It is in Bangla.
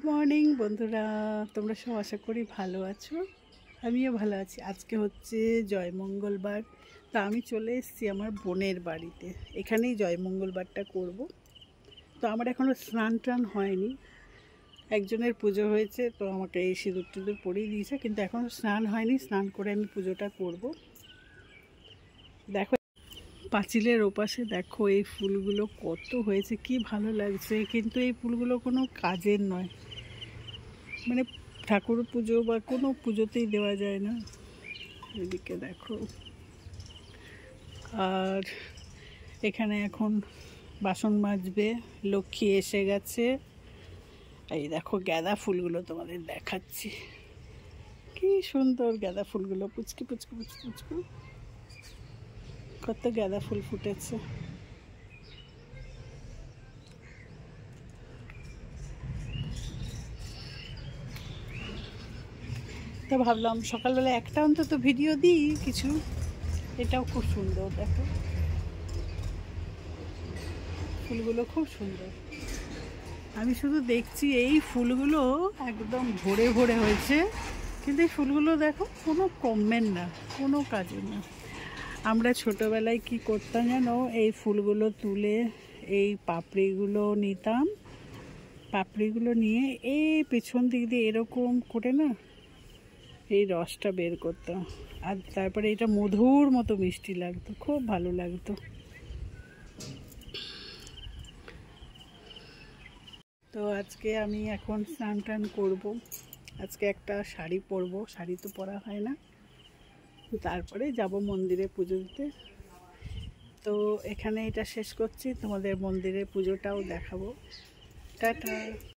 মর্নিং বন্ধুরা, তোমরা সব আশা করি ভালো আছো। আমিও ভালো আছি। আজকে হচ্ছে জয়মঙ্গলবার, তা আমি চলে এসেছি আমার বোনের বাড়িতে। এখানেই জয়মঙ্গলবারটা করব। তো আমার এখনও স্নান টান হয়নি। একজনের পুজো হয়েছে, তো আমাকে এই সিঁদুর টিঁদুর পরিয়ে দিয়েছে, কিন্তু এখনও স্নান হয়নি। স্নান করে আমি পুজোটা করব। দেখো পাঁচিলের ওপাশে দেখো এই ফুলগুলো কত হয়েছে, কি ভালো লাগছে। কিন্তু এই ফুলগুলো কোনো কাজের নয়, মানে ঠাকুর পুজো বা কোনো পুজোতেই দেওয়া যায় না। এদিকে দেখো, আর এখানে এখন বাসন মাজবে, লক্ষ্মী এসে গেছে। এই দেখো গাঁদা ফুলগুলো তোমাদের দেখাচ্ছি, কি সুন্দর গাঁদা ফুলগুলো, পুচকি পুচকি পুচকি পুচকু কত গাঁদা ফুল ফুটেছে। তো ভাবলাম সকালবেলা একটা অন্তত ভিডিও দিই কিছু। এটাও খুব সুন্দর, দেখো ফুলগুলো খুব সুন্দর। আমি শুধু দেখছি এই ফুলগুলো একদম ভরে ভরে হয়েছে, কিন্তু এই ফুলগুলো দেখো কোনো কমের না, কোনো কাজে না। আমরা ছোটোবেলায় কি করতাম জানো, এই ফুলগুলো তুলে এই পাপড়িগুলো নিতাম, পাপড়িগুলো নিয়ে এই পেছন দিক দিয়ে এরকম করে না এই রসটা বের করতাম, আর তারপরে এটা মধুর মতো মিষ্টি লাগতো, খুব ভালো লাগতো। তো আজকে আমি এখন স্নান টান করবো। আজকে একটা শাড়ি পরবো, শাড়ি তো পরা হয় না। তারপরে যাব মন্দিরে পুজো দিতে। তো এখানে এটা শেষ করছি, তোমাদের মন্দিরে পুজোটাও দেখাবো। টাটা।